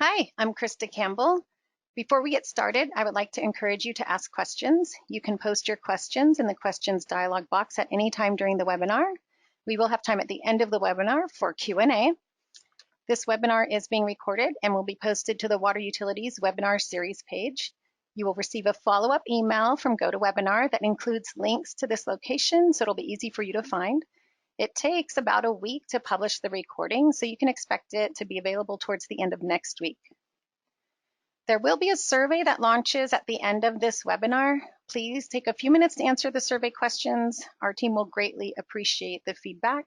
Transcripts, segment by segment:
Hi, I'm Krista Campbell. Before we get started, I would like to encourage you to ask questions. You can post your questions in the questions dialog box at any time during the webinar. We will have time at the end of the webinar for Q&A. This webinar is being recorded and will be posted to the Water Utilities webinar series page. You will receive a follow-up email from GoToWebinar that includes links to this location, so it'll be easy for you to find. It takes about a week to publish the recording, so you can expect it to be available towards the end of next week. There will be a survey that launches at the end of this webinar. Please take a few minutes to answer the survey questions. Our team will greatly appreciate the feedback.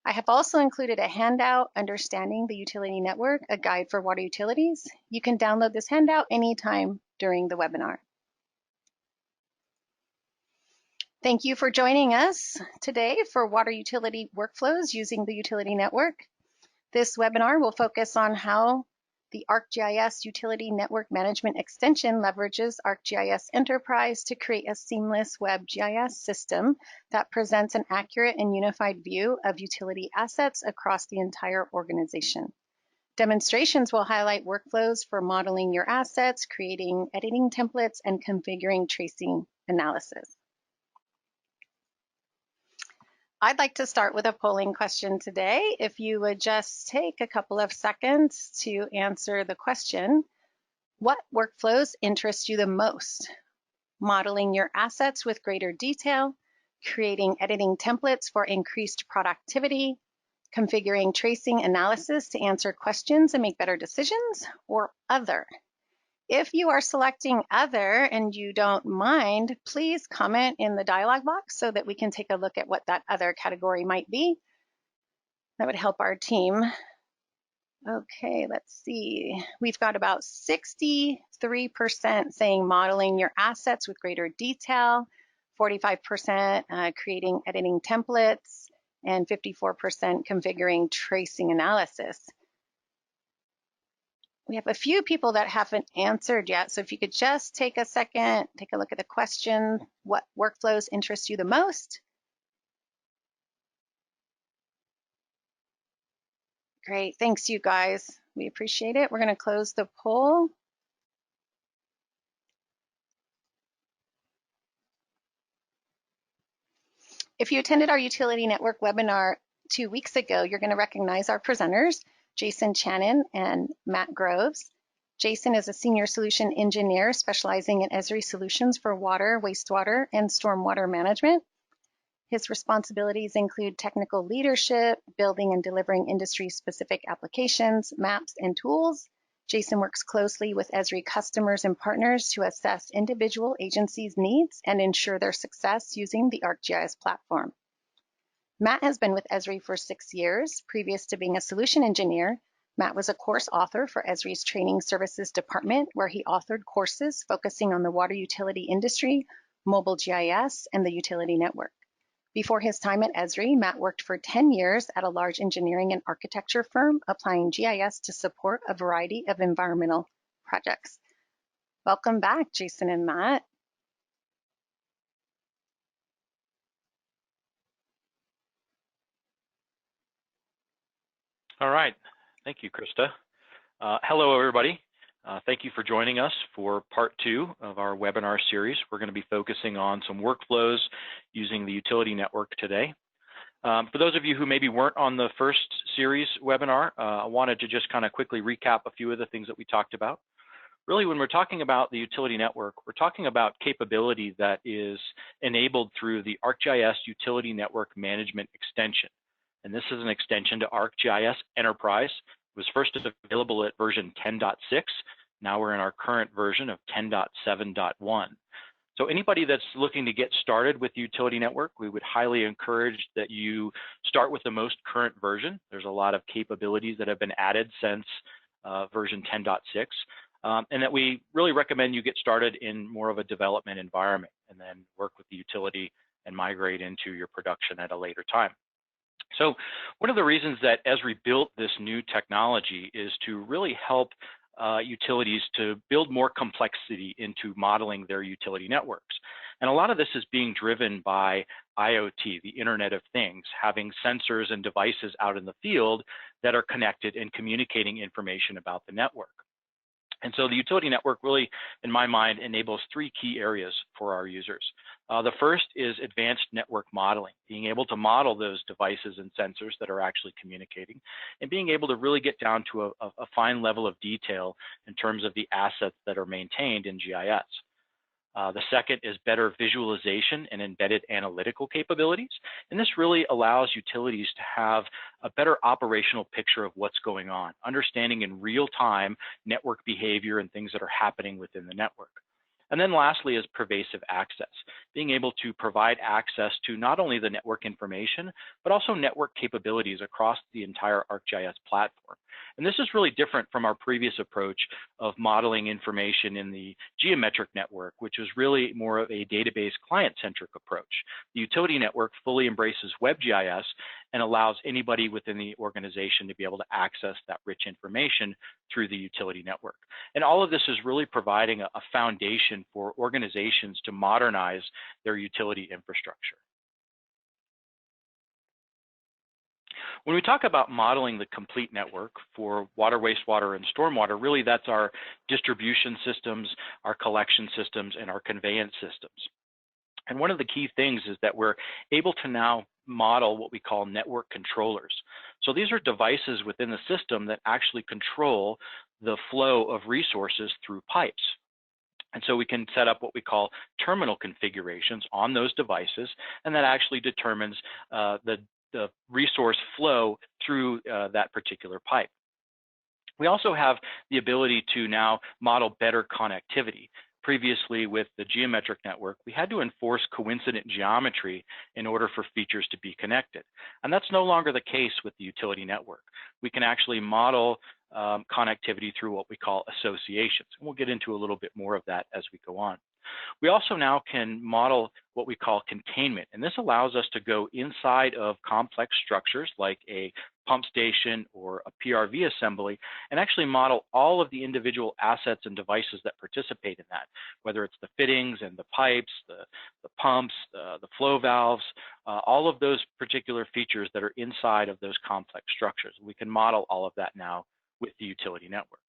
I have also included a handout, Understanding the Utility Network, a guide for water utilities. You can download this handout anytime during the webinar. Thank you for joining us today for water utility workflows using the utility network. This webinar will focus on how the ArcGIS Utility Network Management extension leverages ArcGIS Enterprise to create a seamless web GIS system that presents an accurate and unified view of utility assets across the entire organization. Demonstrations will highlight workflows for modeling your assets, creating editing templates, and configuring tracing analysis. I'd like to start with a polling question today. If you would just take a couple of seconds to answer the question, what workflows interest you the most? Modeling your assets with greater detail, creating editing templates for increased productivity, configuring tracing analysis to answer questions and make better decisions, or other? If you are selecting other and you don't mind, please comment in the dialog box so that we can take a look at what that other category might be. That would help our team. Okay, let's see. We've got about 63% saying modeling your assets with greater detail, 45% creating editing templates, and 54% configuring tracing analysis. We have a few people that haven't answered yet, so if you could just take a second, take a look at the question, what workflows interest you the most? Great, thanks you guys. We appreciate it. We're going to close the poll. If you attended our Utility Network webinar 2 weeks ago, you're going to recognize our presenters, Jason Channon and Matt Groves. Jason is a senior solution engineer specializing in Esri solutions for water, wastewater, and stormwater management. His responsibilities include technical leadership, building and delivering industry-specific applications, maps, and tools. Jason works closely with Esri customers and partners to assess individual agencies' needs and ensure their success using the ArcGIS platform. Matt has been with Esri for 6 years. Previous to being a solution engineer, Matt was a course author for Esri's Training Services Department, where he authored courses focusing on the water utility industry, mobile GIS, and the utility network. Before his time at Esri, Matt worked for 10 years at a large engineering and architecture firm, applying GIS to support a variety of environmental projects. Welcome back, Jason and Matt. All right, thank you, Krista. Hello, everybody. Thank you for joining us for part 2 of our webinar series. We're going to be focusing on some workflows using the utility network today. For those of you who maybe weren't on the first series webinar, I wanted to just kind of quickly recap a few of the things that we talked about. Really, when we're talking about the utility network, we're talking about capability that is enabled through the ArcGIS Utility Network Management extension. And this is an extension to ArcGIS Enterprise. It was first available at version 10.6. Now we're in our current version of 10.7.1. So anybody that's looking to get started with the utility network, we would highly encourage that you start with the most current version. There's a lot of capabilities that have been added since version 10.6, and that we really recommend you get started in more of a development environment and then work with the utility and migrate into your production at a later time. So one of the reasons that Esri built this new technology is to really help utilities to build more complexity into modeling their utility networks. And a lot of this is being driven by IoT, the Internet of Things, having sensors and devices out in the field that are connected and communicating information about the network. And so the utility network really, in my mind, enables three key areas for our users. The first is advanced network modeling, being able to model those devices and sensors that are actually communicating, and being able to really get down to a fine level of detail in terms of the assets that are maintained in GIS. The second is better visualization and embedded analytical capabilities. And this really allows utilities to have a better operational picture of what's going on, understanding in real time network behavior and things that are happening within the network. And then lastly is pervasive access, being able to provide access to not only the network information, but also network capabilities across the entire ArcGIS platform. And this is really different from our previous approach of modeling information in the geometric network, which was really more of a database client-centric approach. The utility network fully embraces WebGIS and allows anybody within the organization to be able to access that rich information through the utility network. And all of this is really providing a foundation for organizations to modernize their utility infrastructure. When we talk about modeling the complete network for water, wastewater, and stormwater, really that's our distribution systems, our collection systems, and our conveyance systems. And one of the key things is that we're able to now model what we call network controllers. So these are devices within the system that actually control the flow of resources through pipes. And so we can set up what we call terminal configurations on those devices, and that actually determines the resource flow through that particular pipe. We also have the ability to now model better connectivity. Previously, with the geometric network, we had to enforce coincident geometry in order for features to be connected. And that's no longer the case with the utility network. We can actually model connectivity through what we call associations. And we'll get into a little bit more of that as we go on. We also now can model what we call containment, and this allows us to go inside of complex structures like a pump station or a PRV assembly and actually model all of the individual assets and devices that participate in that, whether it's the fittings and the pipes, the pumps, the flow valves, all of those particular features that are inside of those complex structures. We can model all of that now with the utility network.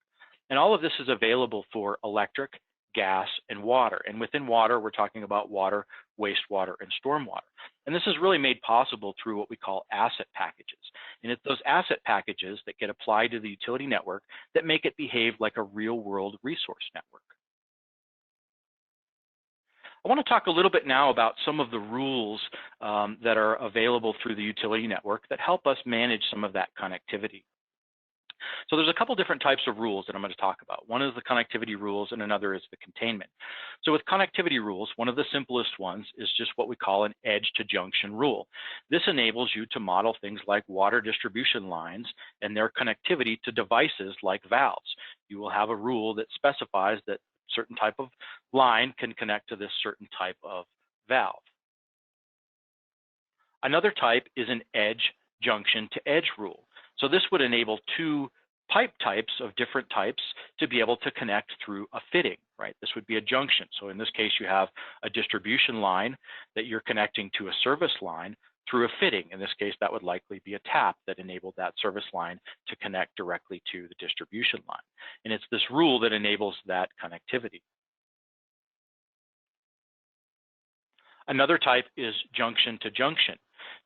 And all of this is available for electric, gas, and water. And within water, we're talking about water, wastewater, and stormwater. And this is really made possible through what we call asset packages. And it's those asset packages that get applied to the utility network that make it behave like a real-world resource network. I want to talk a little bit now about some of the rules that are available through the utility network that help us manage some of that connectivity. So there's a couple different types of rules that I'm going to talk about. One is the connectivity rules and another is the containment. So with connectivity rules, one of the simplest ones is just what we call an edge to junction rule. This enables you to model things like water distribution lines and their connectivity to devices like valves. You will have a rule that specifies that certain type of line can connect to this certain type of valve. Another type is an edge junction to edge rule. So this would enable two pipe types of different types to be able to connect through a fitting, right? This would be a junction. So in this case, you have a distribution line that you're connecting to a service line through a fitting. In this case, that would likely be a tap that enabled that service line to connect directly to the distribution line. And it's this rule that enables that connectivity. Another type is junction to junction.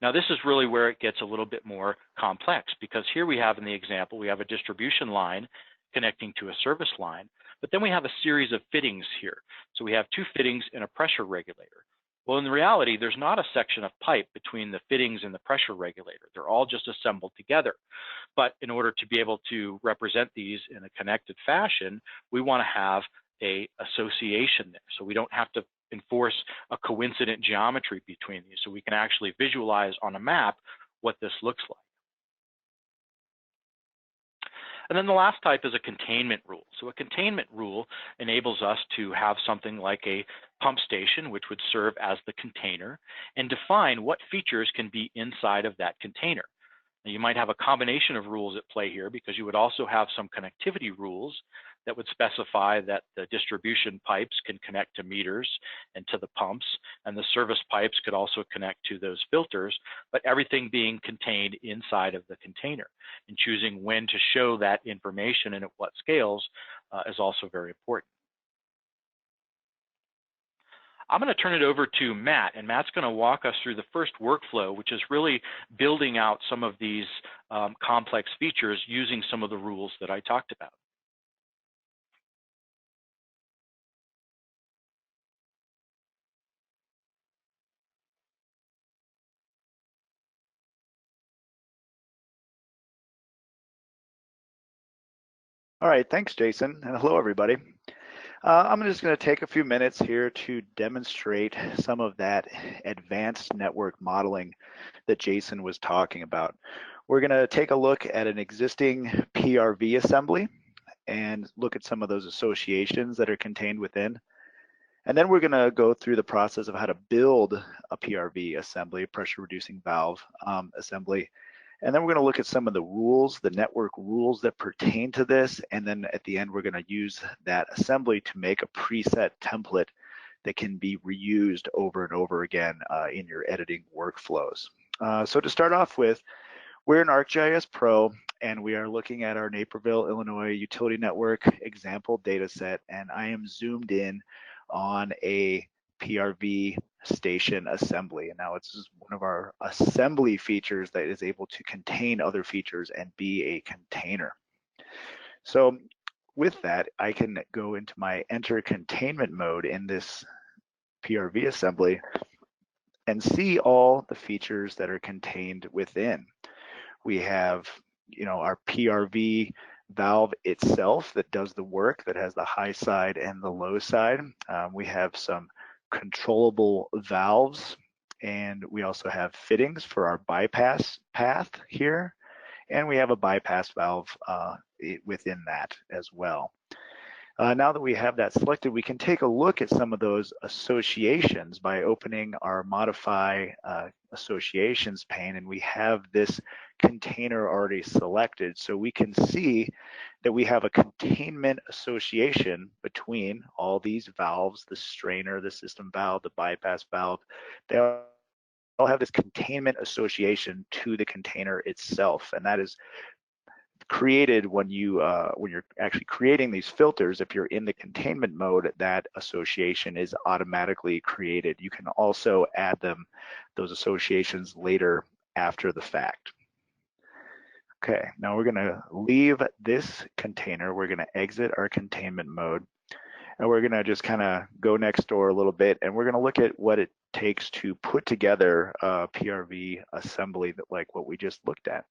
Now this is really where it gets a little bit more complex, because here we have in the example, we have a distribution line connecting to a service line, but then we have a series of fittings here. So we have two fittings and a pressure regulator. Well, in reality, there's not a section of pipe between the fittings and the pressure regulator. They're all just assembled together. But in order to be able to represent these in a connected fashion, we want to have an association there. So we don't have to enforce a coincident geometry between these. So we can actually visualize on a map what this looks like. And then the last type is a containment rule. So a containment rule enables us to have something like a pump station, which would serve as the container, and define what features can be inside of that container. Now, you might have a combination of rules at play here because you would also have some connectivity rules that would specify that the distribution pipes can connect to meters and to the pumps, and the service pipes could also connect to those filters, but everything being contained inside of the container. And choosing when to show that information and at what scales is also very important. I'm going to turn it over to Matt, and Matt's going to walk us through the first workflow, which is really building out some of these complex features using some of the rules that I talked about. All right, thanks, Jason, and hello, everybody. I'm just going to take a few minutes here to demonstrate some of that advanced network modeling that Jason was talking about. We're going to take a look at an existing PRV assembly and look at some of those associations that are contained within. And then we're going to go through the process of how to build a PRV assembly, pressure reducing valve assembly. And then we're going to look at some of the rules, the network rules that pertain to this. And then at the end, we're going to use that assembly to make a preset template that can be reused over and over again in your editing workflows. So to start off with, we're in ArcGIS Pro, and we are looking at our Naperville, Illinois utility network example data set. And I am zoomed in on a PRV station assembly. And now it's one of our assembly features that is able to contain other features and be a container. So with that, I can go into my enter containment mode in this PRV assembly and see all the features that are contained within. We have, our PRV valve itself that does the work, that has the high side and the low side. We have some controllable valves, and we also have fittings for our bypass path here, and we have a bypass valve within that as well. Now that we have that selected, we can take a look at some of those associations by opening our Modify Associations pane, and we have this container already selected. So we can see that we have a containment association between all these valves, the strainer, the system valve, the bypass valve. They all have this containment association to the container itself, and that is created when you're actually creating these filters. If you're in the containment mode, that association is automatically created. You can also add those associations later after the fact. Okay, now we're going to leave this container. We're going to exit our containment mode, and we're going to just kind of go next door a little bit, and we're going to look at what it takes to put together a PRV assembly like what we just looked at.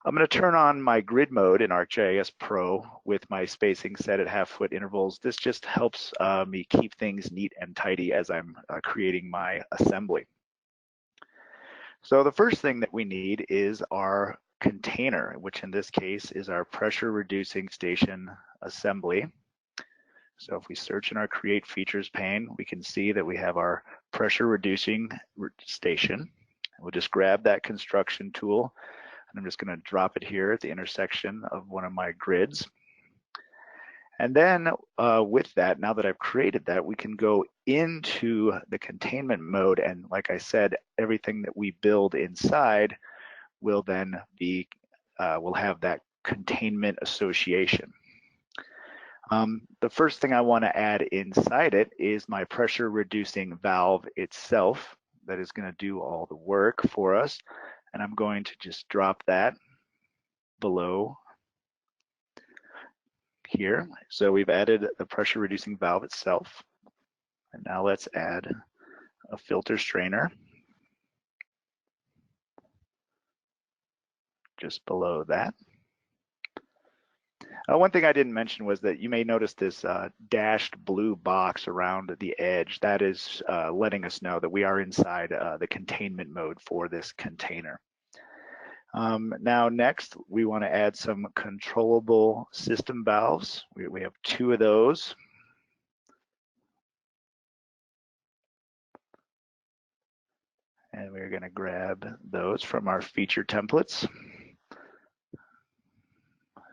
I'm going to turn on my grid mode in ArcGIS Pro with my spacing set at half-foot intervals. This just helps me keep things neat and tidy as I'm creating my assembly. So the first thing that we need is our container, which in this case is our pressure reducing station assembly. So if we search in our Create Features pane, we can see that we have our pressure reducing station. We'll just grab that construction tool, and I'm just going to drop it here at the intersection of one of my grids. And then with that, now that I've created that, we can go into the containment mode. And like I said, everything that we build inside will then be, will have that containment association. The first thing I want to add inside it is my pressure reducing valve itself that is going to do all the work for us. And I'm going to just drop that below here. So we've added the pressure reducing valve itself. And now let's add a filter strainer just below that. One thing I didn't mention was that you may notice this dashed blue box around the edge. That is letting us know that we are inside the containment mode for this container. Now next, we want to add some controllable system valves. We have 2 of those. And we're going to grab those from our feature templates.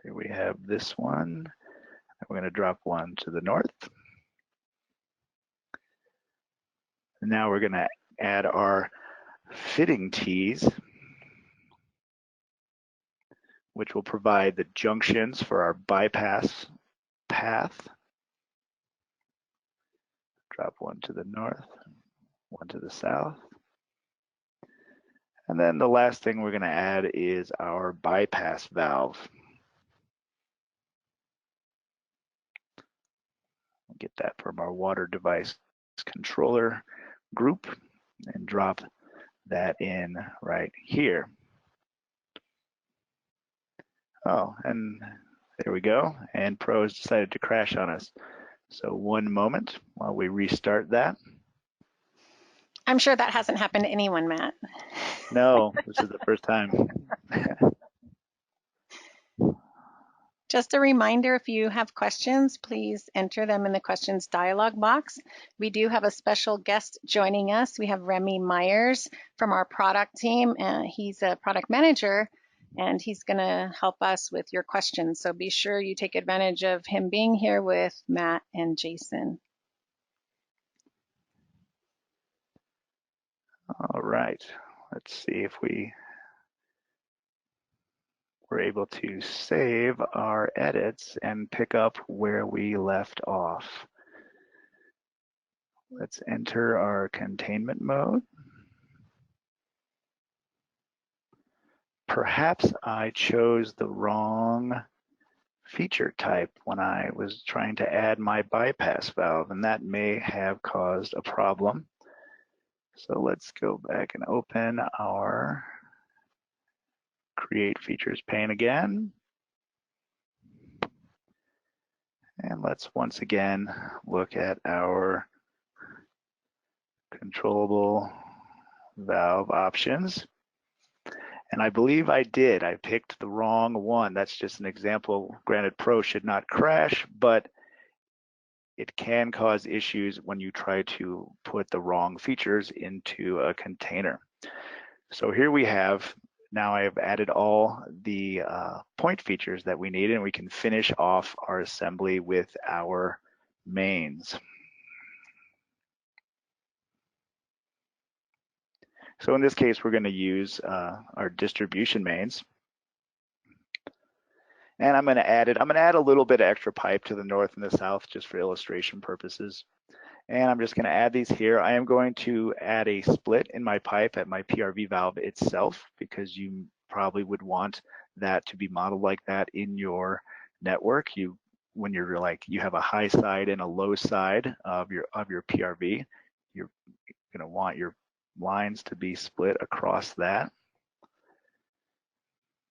Here we have this one. We're going to drop one to the north. And now we're going to add our fitting tees, which will provide the junctions for our bypass path. Drop one to the north, one to the south. And then the last thing we're going to add is our bypass valve. Get that from our water device controller group and drop that in right here. Oh, and there we go. And Pro has decided to crash on us. So one moment while we restart that. I'm sure that hasn't happened to anyone, Matt. No, this is the first time. Just a reminder, if you have questions, please enter them in the questions dialog box. We do have a special guest joining us. We have Remy Myers from our product team. He's a product manager, and he's going to help us with your questions. So be sure you take advantage of him being here with Matt and Jason. All right, let's see if we're able to save our edits and pick up where we left off. Let's enter our containment mode. Perhaps I chose the wrong feature type when I was trying to add my bypass valve, and that may have caused a problem. So let's go back and open our Create Features pane again. And let's once again look at our controllable valve options. And I believe I did. I picked the wrong one. That's just an example. Granted, Pro should not crash, but it can cause issues when you try to put the wrong features into a container. So here we have, now I have added all the point features that we need, and we can finish off our assembly with our mains. So in this case, we're going to use our distribution mains. And I'm going to add a little bit of extra pipe to the north and the south just for illustration purposes. And I'm just going to add these here. I am going to add a split in my pipe at my PRV valve itself, because you probably would want that to be modeled like that in your network. When you're like, you have a high side and a low side of your PRV, you're going to want your lines to be split across that.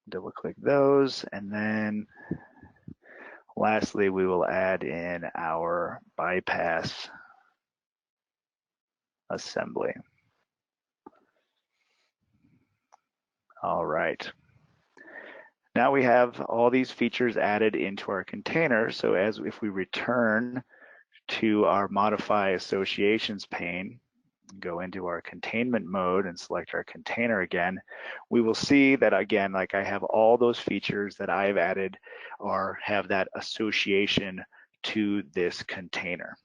Double click those, and then lastly, we will add in our bypass assembly. All right. Now we have all these features added into our container. So if we return to our Modify Associations pane, go into our containment mode and select our container again, we will see that again, like I have all those features that I've added or have that association to this container.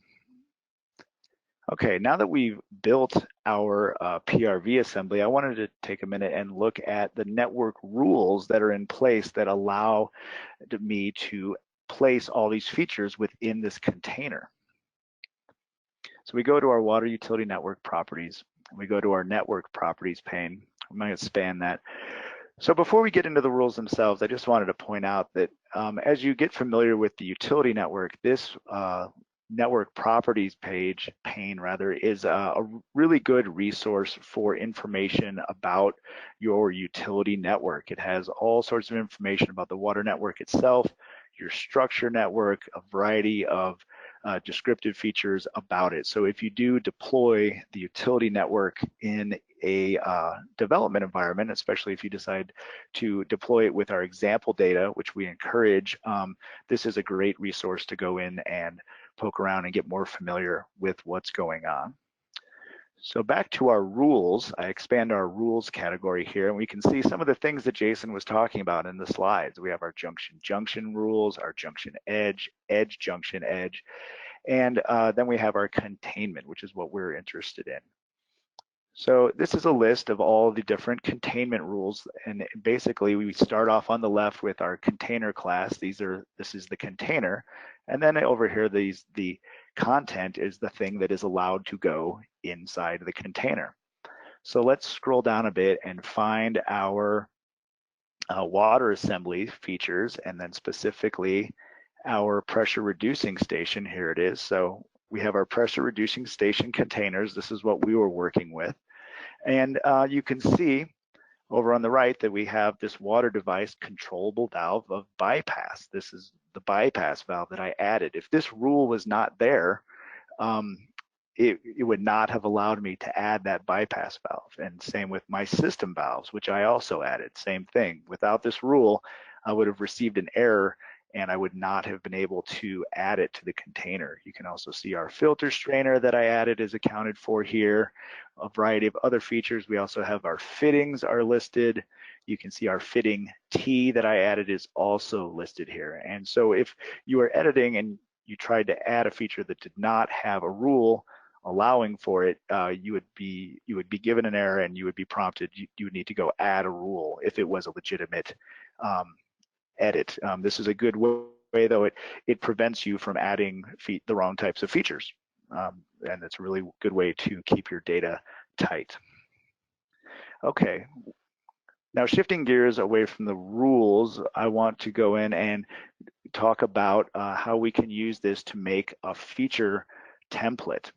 Okay, now that we've built our PRV assembly, I wanted to take a minute and look at the network rules that are in place that allow me to place all these features within this container. So we go to our water utility network properties, and we go to our network properties pane. I'm going to expand that. So before we get into the rules themselves, I just wanted to point out that as you get familiar with the utility network, this network properties pane is a really good resource for information about your utility network. It has all sorts of information about the water network itself, your structure network, a variety of descriptive features about it. So if you do deploy the utility network in a development environment, especially if you decide to deploy it with our example data, which we encourage, this is a great resource to go in and poke around and get more familiar with what's going on. So back to our rules, I expand our rules category here, and we can see some of the things that Jason was talking about in the slides. We have our junction rules, our junction edge, junction edge, and then we have our containment, which is what we're interested in. So this is a list of all the different containment rules, and basically we start off on the left with our container class. This is the container, and then over here the content is the thing that is allowed to go inside the container. So let's scroll down a bit and find our water assembly features, and then specifically our pressure reducing station. Here it is. So we have our pressure reducing station containers. This is what we were working with. And you can see over on the right that we have this water device controllable valve of bypass. This is the bypass valve that I added. If this rule was not there, it would not have allowed me to add that bypass valve. And same with my system valves, which I also added. Same thing. Without this rule, I would have received an error and I would not have been able to add it to the container. You can also see our filter strainer that I added is accounted for here, a variety of other features. We also have our fittings are listed. You can see our fitting T that I added is also listed here. And so if you are editing and you tried to add a feature that did not have a rule allowing for it, you would be given an error and you would be prompted, you would need to go add a rule if it was a legitimate edit. This is a good way, though. It prevents you from adding the wrong types of features, and it's a really good way to keep your data tight. Okay, now shifting gears away from the rules, I want to go in and talk about how we can use this to make a feature template.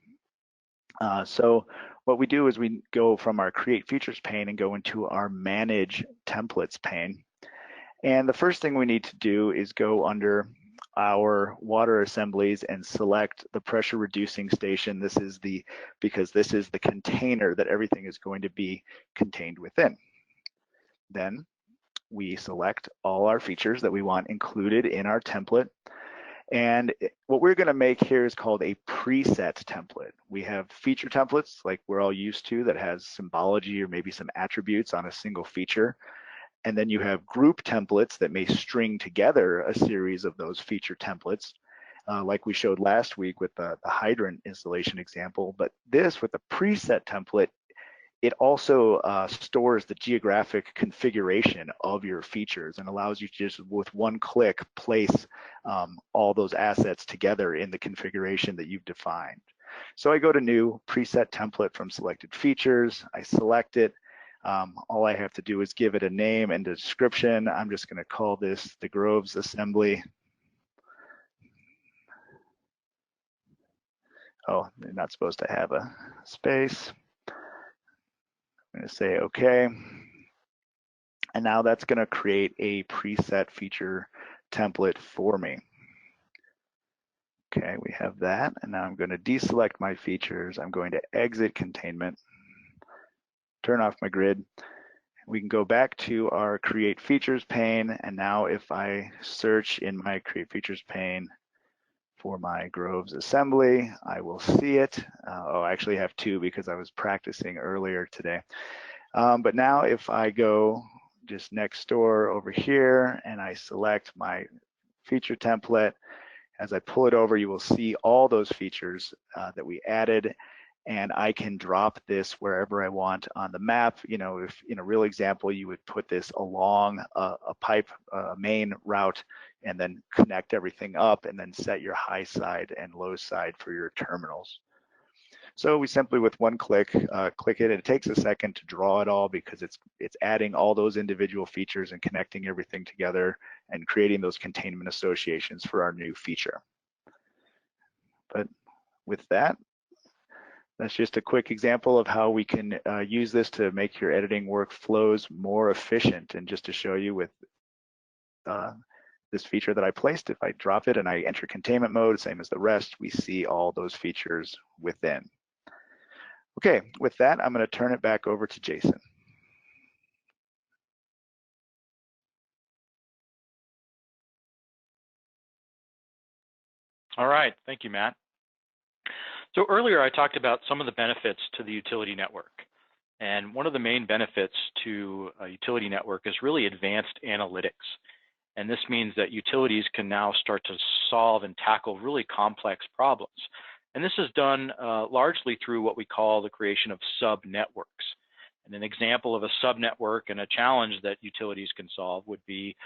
So what we do is we go from our Create Features pane and go into our Manage Templates pane. And the first thing we need to do is go under our water assemblies and select the pressure reducing station. Because this is the container that everything is going to be contained within. Then we select all our features that we want included in our template. And what we're going to make here is called a preset template. We have feature templates like we're all used to that has symbology or maybe some attributes on a single feature. And then you have group templates that may string together a series of those feature templates, like we showed last week with the hydrant installation example. But this, with the preset template, it also stores the geographic configuration of your features and allows you to just, with one click, place all those assets together in the configuration that you've defined. So I go to New, Preset Template from Selected Features. I select it. All I have to do is give it a name and a description. I'm just going to call this the Groves Assembly. Oh, they're not supposed to have a space. I'm going to say OK. And now that's going to create a preset feature template for me. Okay, we have that. And now I'm going to deselect my features. I'm going to exit containment, turn off my grid. We can go back to our Create Features pane. And now if I search in my Create Features pane for my Groves assembly, I will see it. Oh, I actually have two because I was practicing earlier today. But now if I go just next door over here and I select my feature template, as I pull it over, you will see all those features that we added, and I can drop this wherever I want on the map. You know, if in a real example, you would put this along a pipe, main route, and then connect everything up and then set your high side and low side for your terminals. So we simply, with one click, click it. It takes a second to draw it all because it's adding all those individual features and connecting everything together and creating those containment associations for our new feature. But with that, that's just a quick example of how we can use this to make your editing workflows more efficient. And just to show you with this feature that I placed, if I drop it and I enter containment mode, same as the rest, we see all those features within. Okay, with that, I'm going to turn it back over to Jason. All right, thank you, Matt. So earlier I talked about some of the benefits to the utility network. And one of the main benefits to a utility network is really advanced analytics. And this means that utilities can now start to solve and tackle really complex problems. And this is done largely through what we call the creation of sub-networks. And an example of a sub-network and a challenge that utilities can solve would be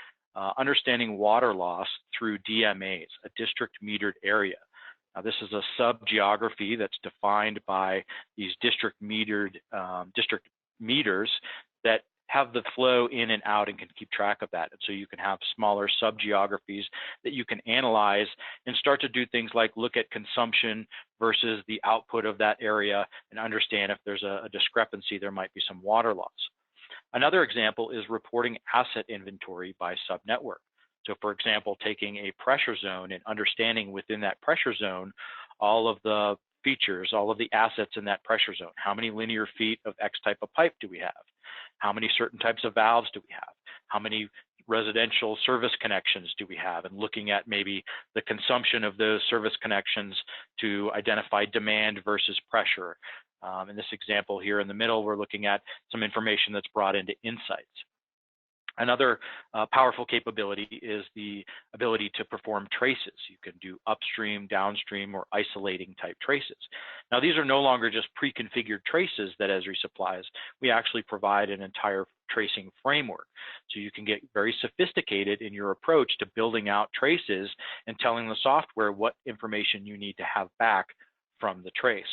understanding water loss through DMAs, a district metered area. Now, this is a sub-geography that's defined by these district meters that have the flow in and out and can keep track of that. And so you can have smaller sub-geographies that you can analyze and start to do things like look at consumption versus the output of that area and understand if there's a discrepancy, there might be some water loss. Another example is reporting asset inventory by sub-network. So for example, taking a pressure zone and understanding within that pressure zone all of the features, all of the assets in that pressure zone. How many linear feet of X type of pipe do we have? How many certain types of valves do we have? How many residential service connections do we have? And looking at maybe the consumption of those service connections to identify demand versus pressure. In this example here in the middle, we're looking at some information that's brought into insights. Another powerful capability is the ability to perform traces. You can do upstream, downstream, or isolating type traces. Now, these are no longer just pre-configured traces that Esri supplies. We actually provide an entire tracing framework. So you can get very sophisticated in your approach to building out traces and telling the software what information you need to have back from the trace.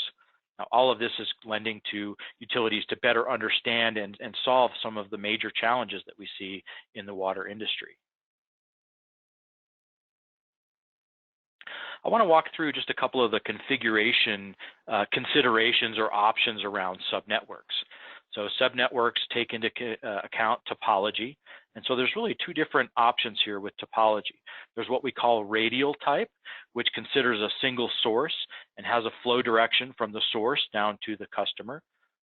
Now, all of this is lending to utilities to better understand and solve some of the major challenges that we see in the water industry. I want to walk through just a couple of the configuration considerations or options around subnetworks. So subnetworks take into account topology. And so there's really two different options here with topology. There's what we call radial type, which considers a single source and has a flow direction from the source down to the customer.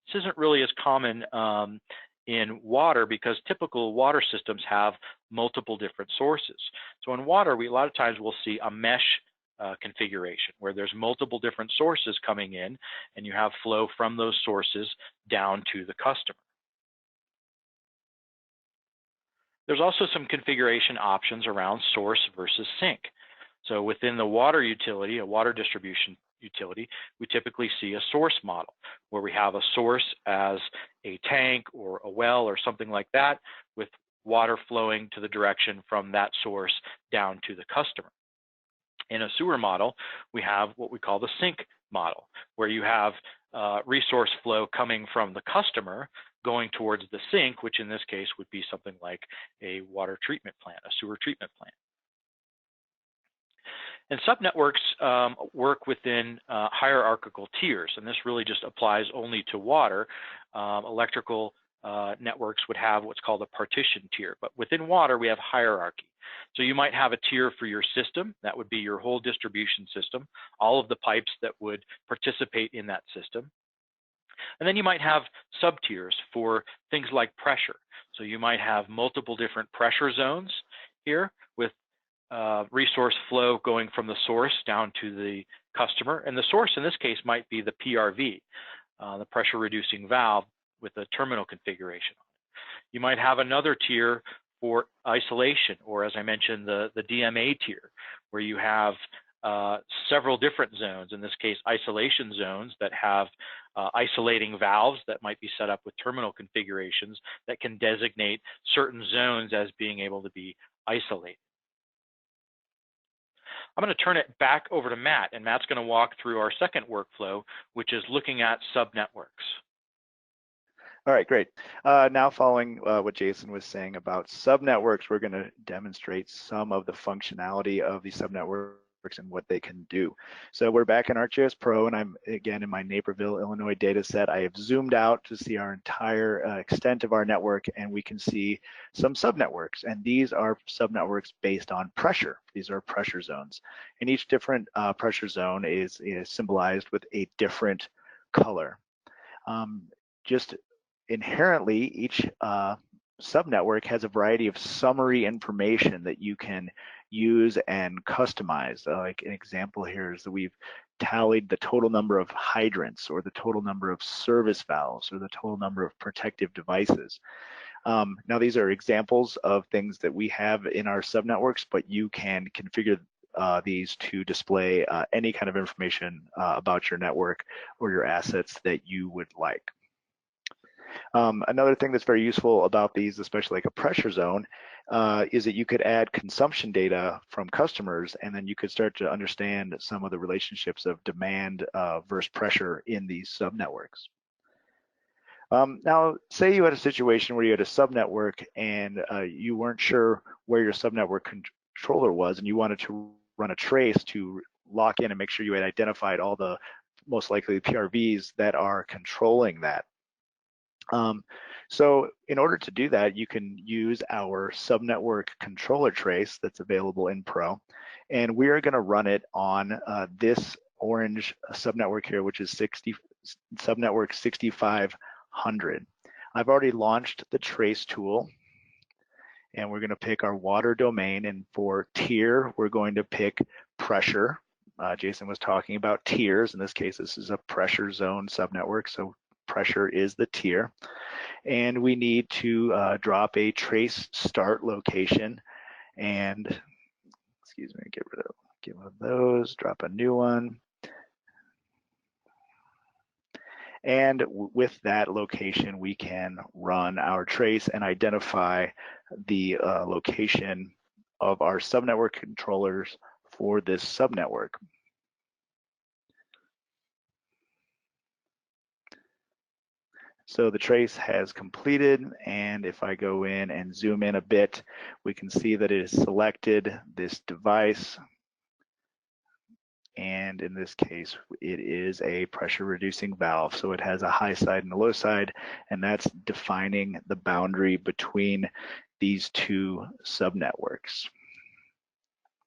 This isn't really as common in water because typical water systems have multiple different sources. So in water, a lot of times we'll see a mesh configuration where there's multiple different sources coming in and you have flow from those sources down to the customer. There's also some configuration options around source versus sink. So within the water utility, a water distribution utility, we typically see a source model where we have a source as a tank or a well or something like that with water flowing to the direction from that source down to the customer. In a sewer model, we have what we call the sink model, where you have resource flow coming from the customer going towards the sink, which in this case would be something like a water treatment plant, a sewer treatment plant. And subnetworks work within hierarchical tiers, and this really just applies only to water. Electrical networks would have what's called a partition tier, but within water we have hierarchy. So you might have a tier for your system, that would be your whole distribution system, all of the pipes that would participate in that system. And then you might have sub-tiers for things like pressure. So you might have multiple different pressure zones here with resource flow going from the source down to the customer. And the source in this case might be the PRV, the pressure reducing valve with a terminal configuration. You might have another tier for isolation, or as I mentioned, the DMA tier, where you have several different zones, in this case isolation zones that have isolating valves that might be set up with terminal configurations that can designate certain zones as being able to be isolated. I'm going to turn it back over to Matt, and Matt's going to walk through our second workflow, which is looking at subnetworks. All right, great. Now following what Jason was saying about subnetworks, we're going to demonstrate some of the functionality of these subnetworks and what they can do. So we're back in ArcGIS Pro, and I'm again in my Naperville, Illinois data set. I have zoomed out to see our entire extent of our network, and we can see some subnetworks. And these are subnetworks based on pressure. These are pressure zones. And each different pressure zone is symbolized with a different color. Just inherently, each subnetwork has a variety of summary information that you can use and customize. Like an example here is that we've tallied the total number of hydrants or the total number of service valves or the total number of protective devices. Now these are examples of things that we have in our subnetworks, but you can configure these to display any kind of information about your network or your assets that you would like. Another thing that's very useful about these, especially like a pressure zone, is that you could add consumption data from customers, and then you could start to understand some of the relationships of demand versus pressure in these subnetworks. Now, say you had a situation where you had a subnetwork and you weren't sure where your subnetwork controller was, and you wanted to run a trace to lock in and make sure you had identified all the most likely PRVs that are controlling that. So in order to do that, you can use our subnetwork controller trace that's available in Pro, and we are going to run it on this orange subnetwork here, which is subnetwork 6500. I've already launched the trace tool, and we're going to pick our water domain, and for tier, we're going to pick pressure. Jason was talking about tiers. In this case, this is a pressure zone subnetwork, so pressure is the tier. And we need to drop a trace start location, and excuse me, get rid of those, drop a new one. And with that location, we can run our trace and identify the location of our subnetwork controllers for this subnetwork. So the trace has completed, and if I go in and zoom in a bit, we can see that it has selected this device. And in this case, it is a pressure reducing valve. So it has a high side and a low side, and that's defining the boundary between these two subnetworks.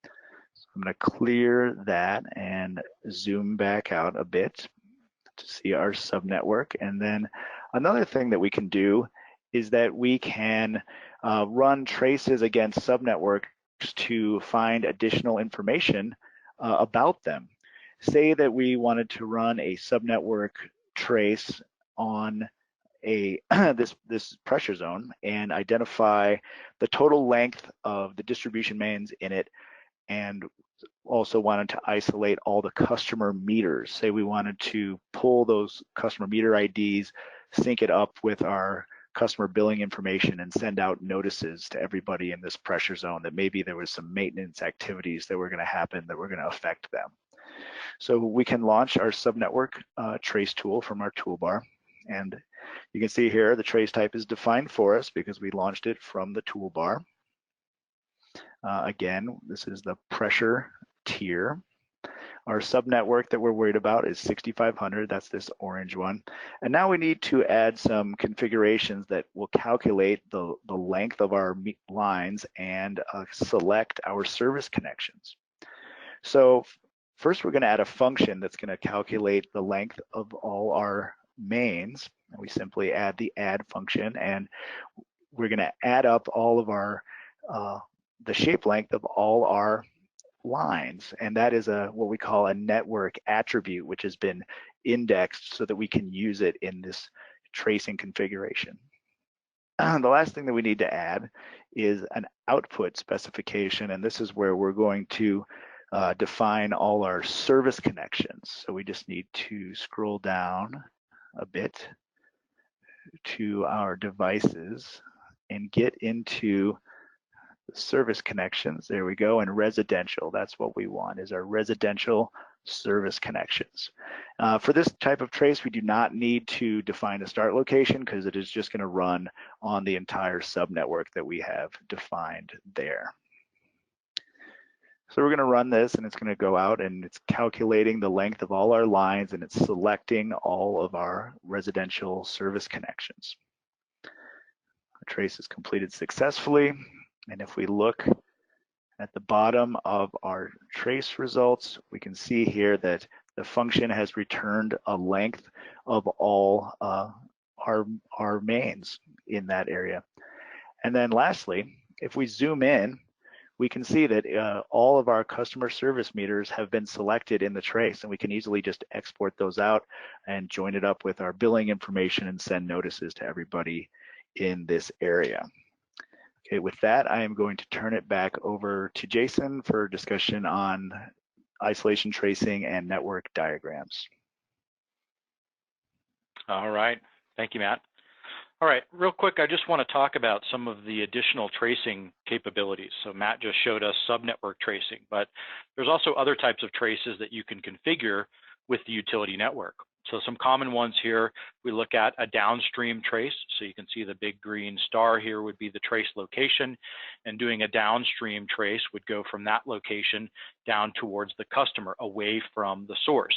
So I'm going to clear that and zoom back out a bit to see our subnetwork. And then another thing that we can do is that we can run traces against subnetworks to find additional information about them. Say that we wanted to run a subnetwork trace on a this pressure zone and identify the total length of the distribution mains in it, and also wanted to isolate all the customer meters. Say we wanted to pull those customer meter IDs, sync it up with our customer billing information, and send out notices to everybody in this pressure zone that maybe there was some maintenance activities that were going to happen that were going to affect them. So we can launch our subnetwork trace tool from our toolbar, and you can see here the trace type is defined for us because we launched it from the toolbar. Again, this is the pressure tier. Our subnetwork that we're worried about is 6500, that's this orange one. And now we need to add some configurations that will calculate the length of our lines and select our service connections. So first we're going to add a function that's going to calculate the length of all our mains. And we simply add the add function, and we're going to add up all of our the shape length of all our lines, and that is what we call a network attribute, which has been indexed so that we can use it in this tracing configuration. The last thing that we need to add is an output specification, and this is where we're going to define all our service connections. So we just need to scroll down a bit to our devices and get into service connections. There we go. And residential, that's what we want, is our residential service connections. For this type of trace, we do not need to define a start location because it is just going to run on the entire subnetwork that we have defined there. So we're going to run this, and it's going to go out and it's calculating the length of all our lines, and it's selecting all of our residential service connections. The trace is completed successfully. And if we look at the bottom of our trace results, we can see here that the function has returned a length of all our mains in that area. And then lastly, if we zoom in, we can see that all of our customer service meters have been selected in the trace, and we can easily just export those out and join it up with our billing information and send notices to everybody in this area. Okay, with that, I am going to turn it back over to Jason for discussion on isolation tracing and network diagrams. All right, thank you, Matt. All right, real quick, I just want to talk about some of the additional tracing capabilities. So Matt just showed us subnetwork tracing, but there's also other types of traces that you can configure with the utility network. So some common ones here, we look at a downstream trace. So you can see the big green star here would be the trace location, and doing a downstream trace would go from that location down towards the customer, away from the source.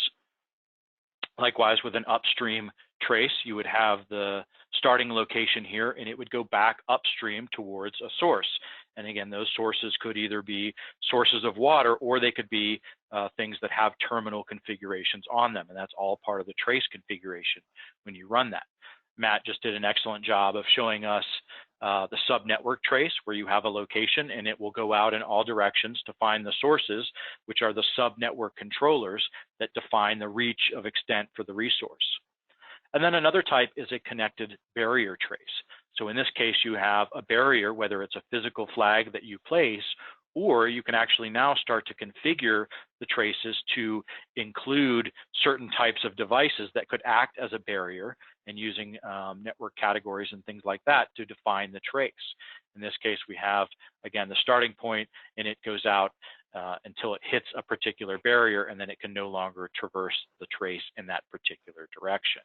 Likewise, with an upstream trace, you would have the starting location here, and it would go back upstream towards a source. And again, those sources could either be sources of water, or they could be things that have terminal configurations on them, and that's all part of the trace configuration when you run that. Matt just did an excellent job of showing us the subnetwork trace, where you have a location and it will go out in all directions to find the sources, which are the subnetwork controllers that define the reach of extent for the resource. And then another type is a connected barrier trace. So in this case, you have a barrier, whether it's a physical flag that you place, or you can actually now start to configure the traces to include certain types of devices that could act as a barrier, and using network categories and things like that to define the trace. In this case, we have, again, the starting point, and it goes out until it hits a particular barrier, and then it can no longer traverse the trace in that particular direction.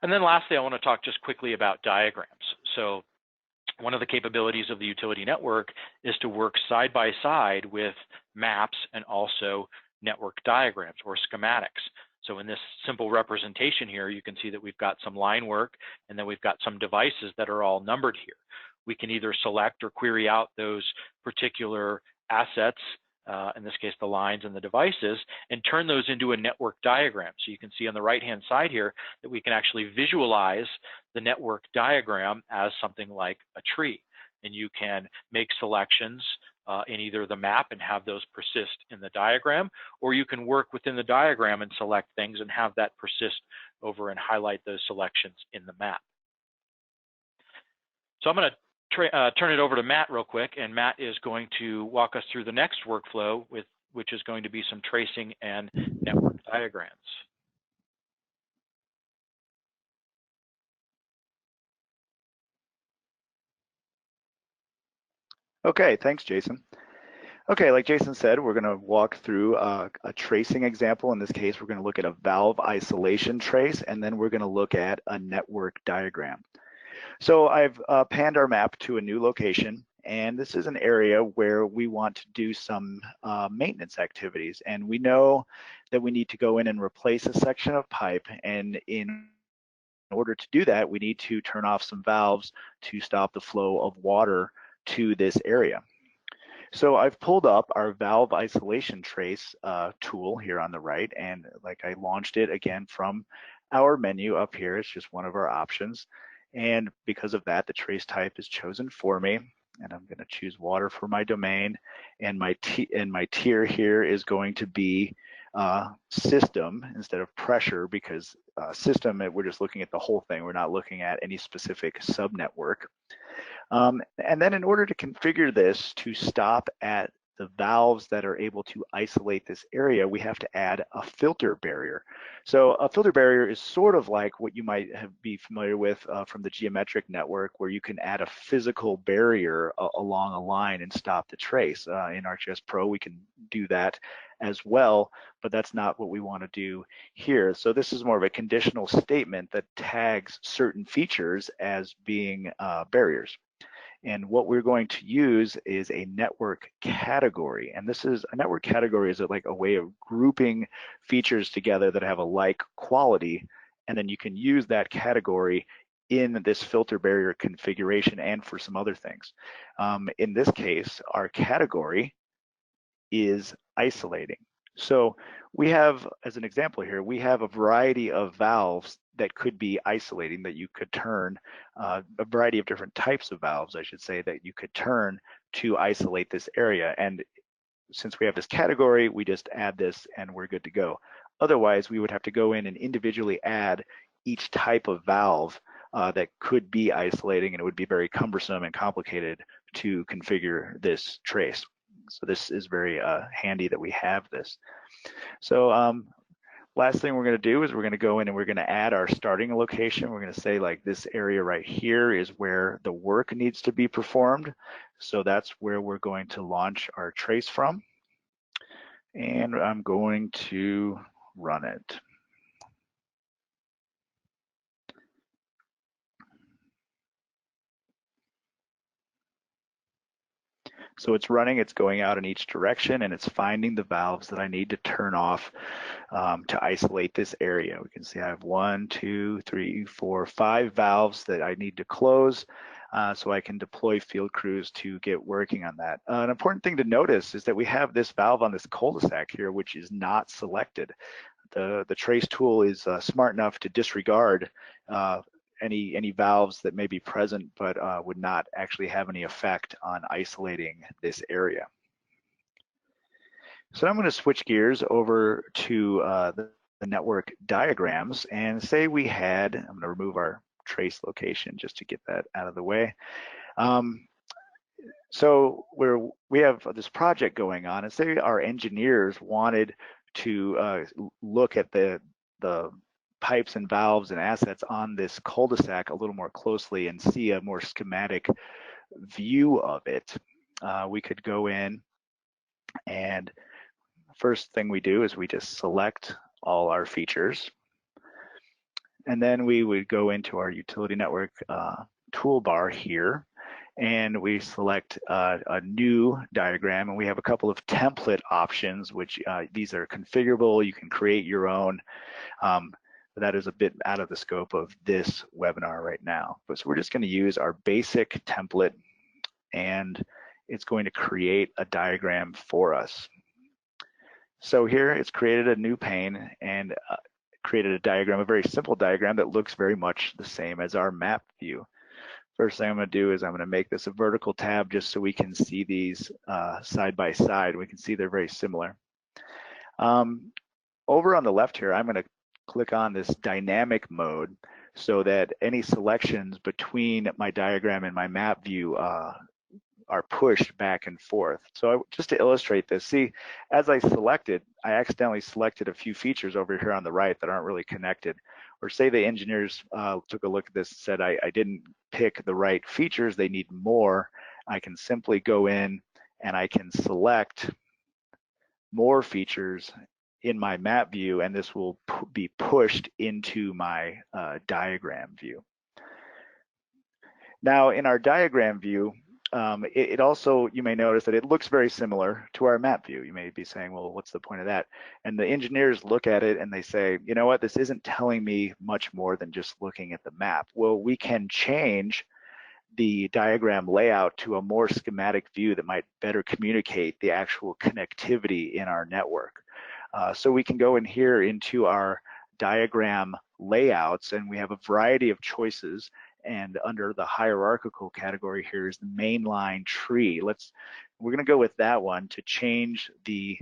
And then lastly, I want to talk just quickly about diagrams. So one of the capabilities of the utility network is to work side by side with maps and also network diagrams or schematics. So in this simple representation here, you can see that we've got some line work, and then we've got some devices that are all numbered here. We can either select or query out those particular assets, in this case the lines and the devices, and turn those into a network diagram. So you can see on the right-hand side here that we can actually visualize the network diagram as something like a tree. And you can make selections in either the map and have those persist in the diagram, or you can work within the diagram and select things and have that persist over and highlight those selections in the map. So I'm going to turn it over to Matt real quick, and Matt is going to walk us through the next workflow, which is going to be some tracing and network diagrams. Okay, thanks, Jason. Okay, like Jason said, we're going to walk through a tracing example. In this case, we're going to look at a valve isolation trace, and then we're going to look at a network diagram. So I've panned our map to a new location, and this is an area where we want to do some maintenance activities. And we know that we need to go in and replace a section of pipe, and in order to do that, we need to turn off some valves to stop the flow of water to this area. So I've pulled up our valve isolation trace tool here on the right, and like I launched it again from our menu up here. It's just one of our options. And because of that, the trace type is chosen for me. And I'm going to choose water for my domain. And my tier here is going to be system instead of pressure, because system, we're just looking at the whole thing. We're not looking at any specific subnetwork. And then in order to configure this to stop at the valves that are able to isolate this area, we have to add a filter barrier. So a filter barrier is sort of like what you might be familiar with from the geometric network, where you can add a physical barrier along a line and stop the trace. In ArcGIS Pro, we can do that as well, but that's not what we want to do here. So this is more of a conditional statement that tags certain features as being barriers. And what we're going to use is a network category. And this is a network category is like a way of grouping features together that have a like quality. And then you can use that category in this filter barrier configuration and for some other things. In this case, our category is isolating. So we have, as an example here, we have a variety of valves that could be isolating, that you could turn, a variety of different types of valves, I should say, that you could turn to isolate this area. And since we have this category, we just add this and we're good to go. Otherwise, we would have to go in and individually add each type of valve that could be isolating, and it would be very cumbersome and complicated to configure this trace. So this is very handy that we have this. So last thing we're going to do is we're going to go in and we're going to add our starting location. We're going to say like this area right here is where the work needs to be performed. So that's where we're going to launch our trace from. And I'm going to run it. So it's running, it's going out in each direction, and it's finding the valves that I need to turn off to isolate this area. We can see I have 1, 2, 3, 4, 5 valves that I need to close so I can deploy field crews to get working on that. An important thing to notice is that we have this valve on this cul-de-sac here, which is not selected. The trace tool is smart enough to disregard any valves that may be present, but would not actually have any effect on isolating this area. So I'm going to switch gears over to the network diagrams, and say we had, I'm going to remove our trace location just to get that out of the way. So we have this project going on, and say our engineers wanted to look at the pipes and valves and assets on this cul-de-sac a little more closely and see a more schematic view of it. We could go in, and first thing we do is we just select all our features, and then we would go into our utility network toolbar here, and we select a new diagram, and we have a couple of template options, which these are configurable. You can create your own. But that is a bit out of the scope of this webinar right now. But so we're just going to use our basic template, and it's going to create a diagram for us. So here it's created a new pane and created a diagram, a very simple diagram that looks very much the same as our map view. First thing I'm going to do is I'm going to make this a vertical tab just so we can see these side by side. We can see they're very similar. Over on the left here, I'm going to click on this dynamic mode so that any selections between my diagram and my map view are pushed back and forth. So just to illustrate this, see, as I selected, I accidentally selected a few features over here on the right that aren't really connected. Or say the engineers took a look at this and said, I didn't pick the right features, they need more. I can simply go in and I can select more features in my map view, and this will be pushed into my diagram view. Now in our diagram view, it also, you may notice that it looks very similar to our map view. You may be saying, well, what's the point of that? And the engineers look at it and they say, you know what, this isn't telling me much more than just looking at the map. Well, we can change the diagram layout to a more schematic view that might better communicate the actual connectivity in our network. So we can go in here into our diagram layouts, and we have a variety of choices. And under the hierarchical category here is the mainline tree. We're going to go with that one to change the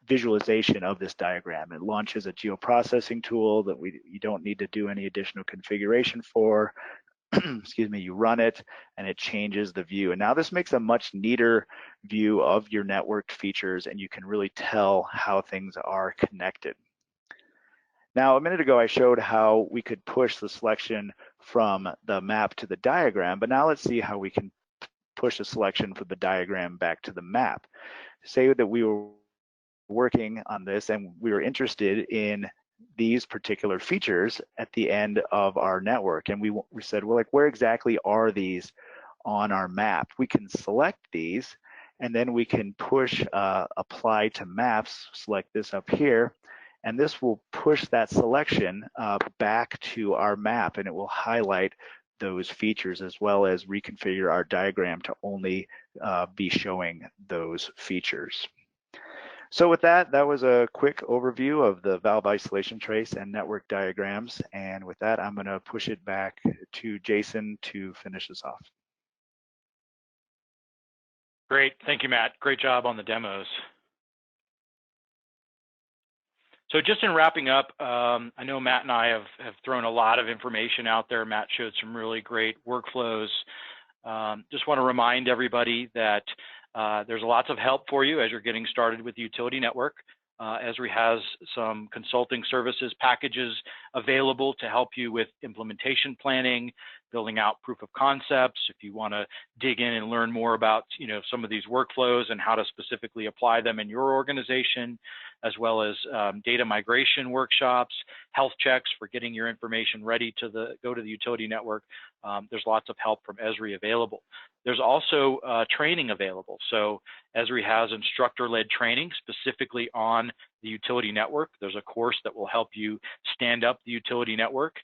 visualization of this diagram. It launches a geoprocessing tool that you don't need to do any additional configuration for. Excuse me, you run it and it changes the view. And now this makes a much neater view of your networked features, and you can really tell how things are connected. Now, a minute ago, I showed how we could push the selection from the map to the diagram, but now let's see how we can push a selection from the diagram back to the map. Say that we were working on this and we were interested in these particular features at the end of our network, and we said, well, like, where exactly are these on our map? We can select these, and then we can push apply to maps, select this up here, and this will push that selection back to our map, and it will highlight those features as well as reconfigure our diagram to only be showing those features. So with that, that was a quick overview of the valve isolation trace and network diagrams. And with that, I'm going to push it back to Jason to finish this off. Great, thank you, Matt. Great job on the demos. So just in wrapping up, I know Matt and I have thrown a lot of information out there. Matt showed some really great workflows. Just want to remind everybody that there's lots of help for you as you're getting started with the utility network. Esri has some consulting services packages available to help you with implementation planning, building out proof of concepts. If you want to dig in and learn more about, some of these workflows and how to specifically apply them in your organization, as well as data migration workshops, health checks for getting your information ready to go to the utility network. There's lots of help from Esri available. There's also training available. So Esri has instructor-led training specifically on the utility network. There's a course that will help you stand up the utility network.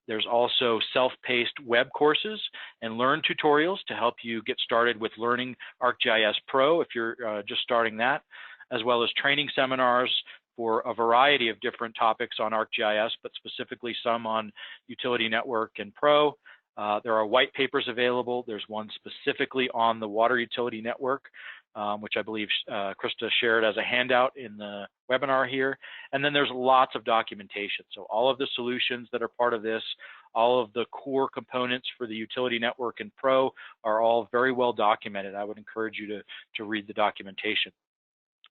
There's also self-paced web courses and learn tutorials to help you get started with learning ArcGIS Pro if you're just starting that, as well as training seminars for a variety of different topics on ArcGIS, but specifically some on utility network and Pro. There are white papers available. There's one specifically on the water utility network, which I believe Krista shared as a handout in the webinar here. And then there's lots of documentation. So all of the solutions that are part of this, all of the core components for the utility network and Pro are all very well documented. I would encourage you to read the documentation.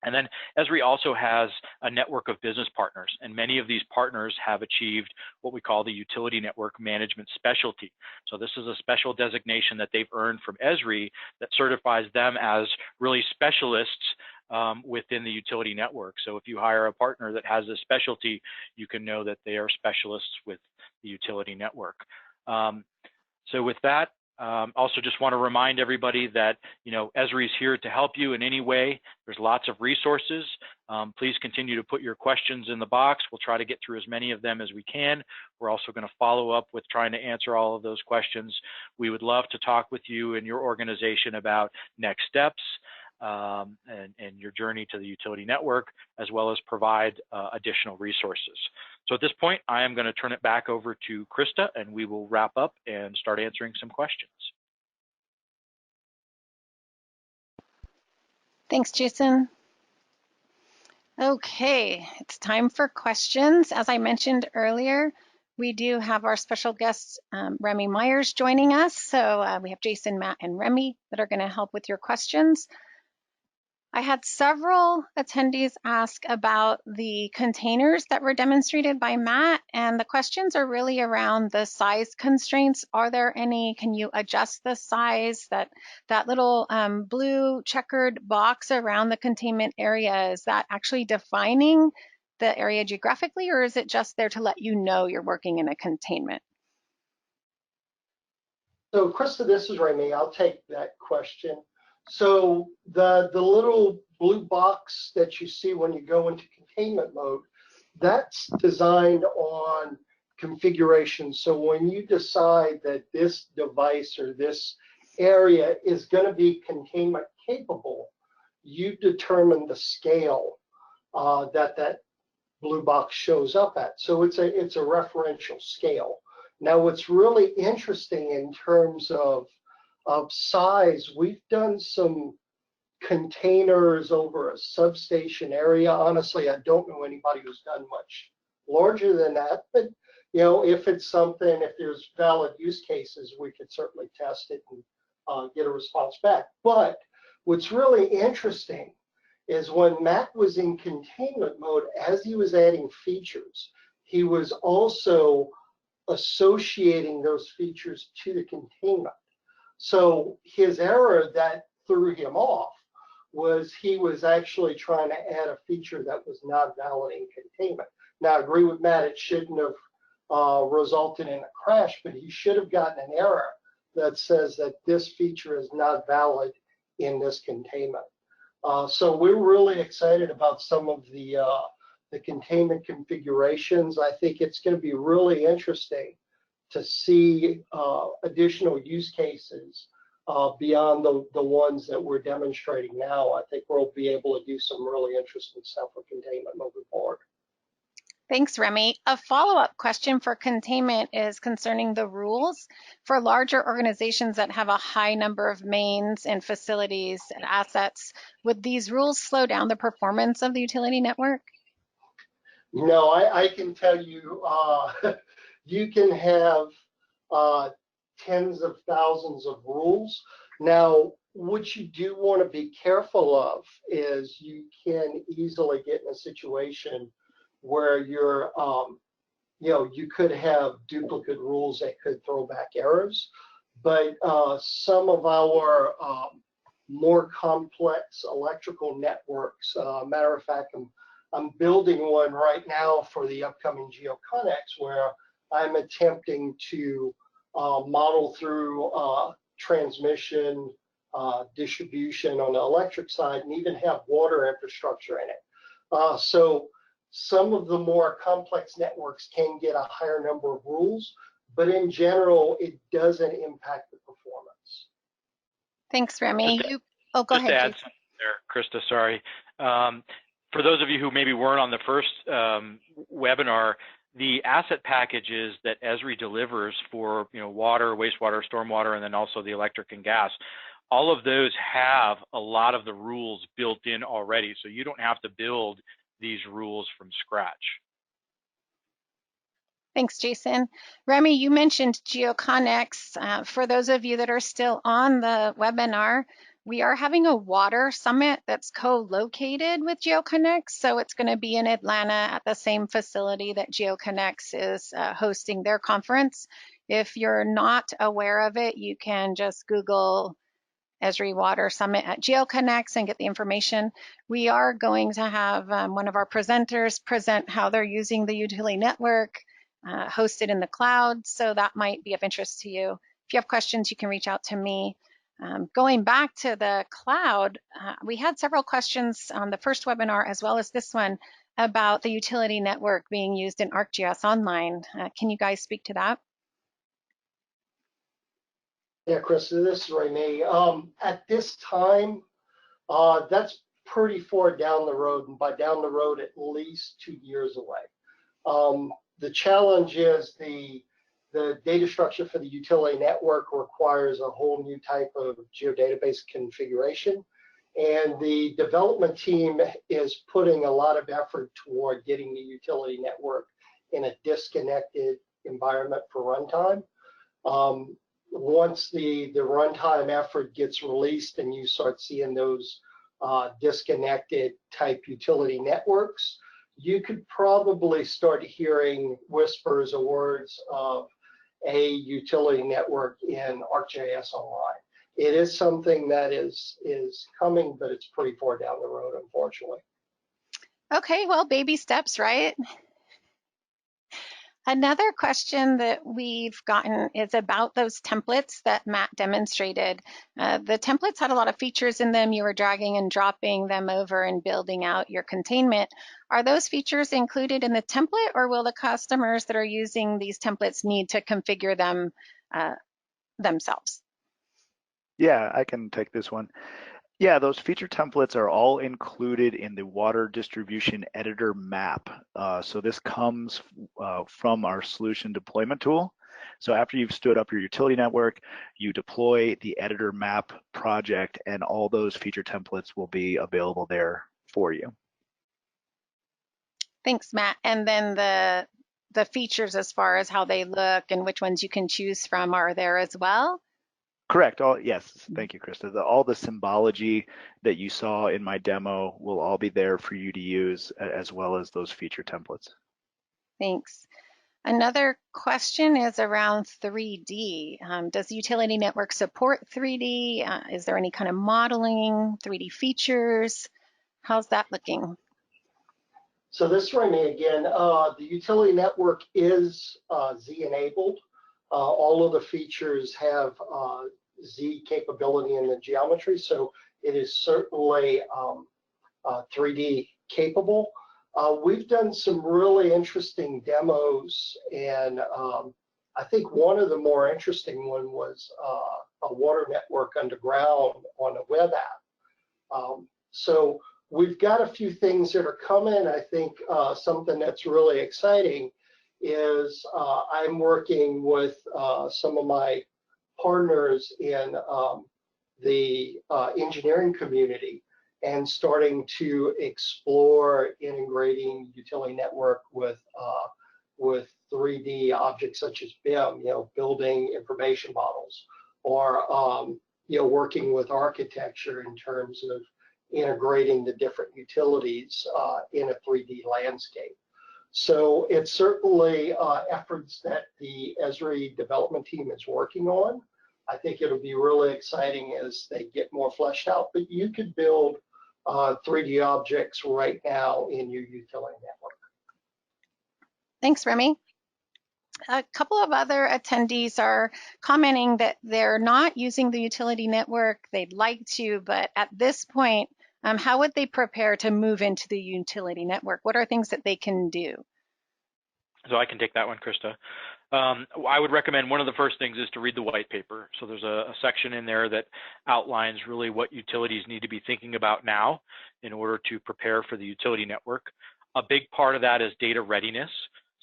And then Esri also has a network of business partners, and many of these partners have achieved what we call the Utility Network Management Specialty. So this is a special designation that they've earned from Esri that certifies them as really specialists within the utility network. So if you hire a partner that has a specialty, you can know that they are specialists with the utility network. So with that, also just want to remind everybody that, Esri is here to help you in any way. There's lots of resources. Please continue to put your questions in the box. We'll try to get through as many of them as we can. We're also going to follow up with trying to answer all of those questions. We would love to talk with you and your organization about next steps and your journey to the utility network, as well as provide additional resources. So at this point, I am going to turn it back over to Krista, and we will wrap up and start answering some questions. Thanks, Jason. Okay, it's time for questions. As I mentioned earlier, we do have our special guest, Remy Myers, joining us. So we have Jason, Matt, and Remy that are going to help with your questions. I had several attendees ask about the containers that were demonstrated by Matt, and the questions are really around the size constraints. Are there any? Can you adjust the size? That little blue checkered box around the containment area, is that actually defining the area geographically, or is it just there to let you know you're working in a containment? So Krista, this is Remy. I'll take that question. So the little blue box that you see when you go into containment mode, that's designed on configuration. So when you decide that this device or this area is going to be containment capable, you determine the scale that blue box shows up at. So it's a referential scale. Now, what's really interesting in terms of size, we've done some containers over a substation area. Honestly, I don't know anybody who's done much larger than that, but if it's something, if there's valid use cases, we could certainly test it and get a response back. But what's really interesting is when Matt was in containment mode, as he was adding features, he was also associating those features to the containment. So his error that threw him off was he was actually trying to add a feature that was not valid in containment. Now, I agree with Matt, it shouldn't have resulted in a crash, but he should have gotten an error that says that this feature is not valid in this containment. So we're really excited about some of the containment configurations. I think it's going to be really interesting to see additional use cases beyond the ones that we're demonstrating now. I think we'll be able to do some really interesting stuff with containment moving forward. Thanks, Remy. A follow-up question for containment is concerning the rules for larger organizations that have a high number of mains and facilities and assets. Would these rules slow down the performance of the utility network? No, I can tell you, you can have tens of thousands of rules. Now, what you do want to be careful of is you can easily get in a situation where you're, you could have duplicate rules that could throw back errors. But some of our more complex electrical networks, matter of fact, I'm building one right now for the upcoming GeoConnex where I'm attempting to model through transmission, distribution on the electric side, and even have water infrastructure in it. So some of the more complex networks can get a higher number of rules, but in general, it doesn't impact the performance. Thanks, Remy. Go Just ahead, to add Jason. something there, Krista, sorry. For those of you who maybe weren't on the first webinar, the asset packages that Esri delivers for water, wastewater, stormwater, and then also the electric and gas, all of those have a lot of the rules built in already, so you don't have to build these rules from scratch. Thanks, Jason. Remy, you mentioned GeoConnex. For those of you that are still on the webinar, we are having a water summit that's co-located with GeoConnex. So it's going to be in Atlanta at the same facility that GeoConnex is hosting their conference. If you're not aware of it, you can just Google Esri Water Summit at GeoConnex and get the information. We are going to have one of our presenters present how they're using the utility network hosted in the cloud, so that might be of interest to you. If you have questions, you can reach out to me. Going back to the cloud, we had several questions on the first webinar as well as this one about the utility network being used in ArcGIS Online. Can you guys speak to that? Yeah, Chris, this is Remy. At this time, that's pretty far down the road, and by down the road, at least 2 years away. The challenge is the data structure for the utility network requires a whole new type of geodatabase configuration, and the development team is putting a lot of effort toward getting the utility network in a disconnected environment for runtime. Once the runtime effort gets released and you start seeing those disconnected type utility networks, you could probably start hearing whispers or words of a utility network in ArcGIS Online. It is something that is coming, but it's pretty far down the road, unfortunately. Okay, well, baby steps, right? Another question that we've gotten is about those templates that Matt demonstrated. The templates had a lot of features in them. You were dragging and dropping them over and building out your containment. Are those features included in the template, or will the customers that are using these templates need to configure them themselves? Yeah, I can take this one. Yeah, those feature templates are all included in the water distribution editor map. So this comes from our solution deployment tool. So after you've stood up your utility network, you deploy the editor map project, and all those feature templates will be available there for you. Thanks, Matt. And then the features as far as how they look and which ones you can choose from are there as well? Correct. Yes, thank you, Krista. All the symbology that you saw in my demo will all be there for you to use, as well as those feature templates. Thanks. Another question is around 3D. Does the utility network support 3D? Is there any kind of modeling, 3D features? How's that looking? So this is Remy again. The utility network is Z-enabled. All of the features have Z capability in the geometry, so it is certainly 3D capable. We've done some really interesting demos, and I think one of the more interesting one was a water network underground on a web app. So we've got a few things that are coming. I think something that's really exciting is I'm working with some of my partners in the engineering community and starting to explore integrating utility network with 3D objects such as BIM, building information models, or working with architecture in terms of integrating the different utilities in a 3D landscape. So it's certainly efforts that the Esri development team is working on. I think it'll be really exciting as they get more fleshed out, but you could build 3D objects right now in your utility network. Thanks, Remy. A couple of other attendees are commenting that they're not using the utility network. They'd like to, but at this point, how would they prepare to move into the utility network? What are things that they can do? So I can take that one, Krista. I would recommend one of the first things is to read the white paper. So there's a section in there that outlines really what utilities need to be thinking about now in order to prepare for the utility network. A big part of that is data readiness.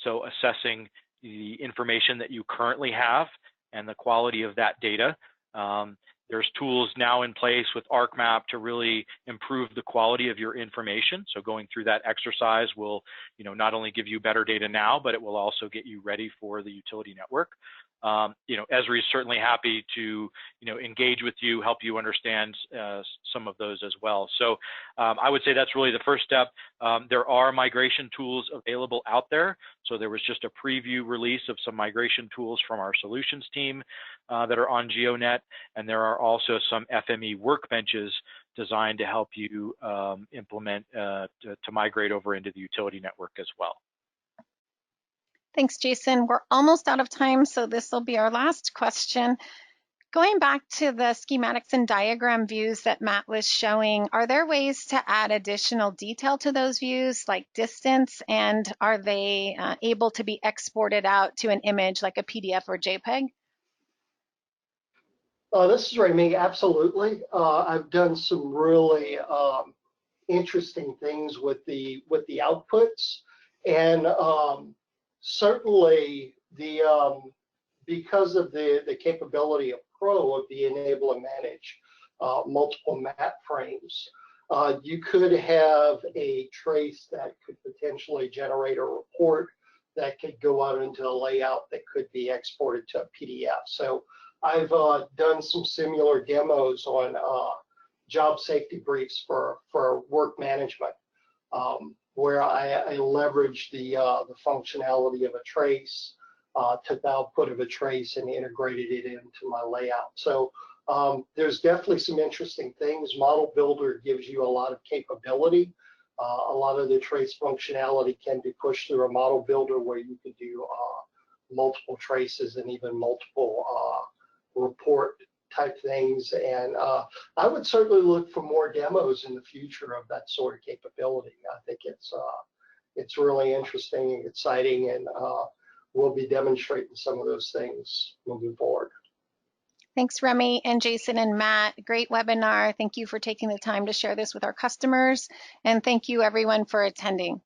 So assessing the information that you currently have and the quality of that data. There's tools now in place with ArcMap to really improve the quality of your information. So going through that exercise will, not only give you better data now, but it will also get you ready for the utility network. Esri is certainly happy to, engage with you, help you understand some of those as well. So I would say that's really the first step. There are migration tools available out there. So there was just a preview release of some migration tools from our solutions team that are on GeoNet, and there are also some FME workbenches designed to help you implement to migrate over into the utility network as well. Thanks, Jason. We're almost out of time, so this will be our last question. Going back to the schematics and diagram views that Matt was showing, are there ways to add additional detail to those views, like distance, and are they able to be exported out to an image like a PDF or JPEG? This is Remy. Absolutely. I've done some really interesting things with the outputs, and certainly because of the capability of Pro of being able to manage multiple map frames, you could have a trace that could potentially generate a report that could go out into a layout that could be exported to a PDF. So I've done some similar demos on job safety briefs for work management, where I leveraged the functionality of a trace, took the output of a trace and integrated it into my layout. So there's definitely some interesting things. Model Builder gives you a lot of capability. A lot of the trace functionality can be pushed through a Model Builder where you can do multiple traces and even multiple report type things. And I would certainly look for more demos in the future of that sort of capability. I think it's really interesting and exciting, and we'll be demonstrating some of those things moving forward. Thanks, Remy and Jason and Matt. Great webinar. Thank you for taking the time to share this with our customers. And thank you everyone for attending.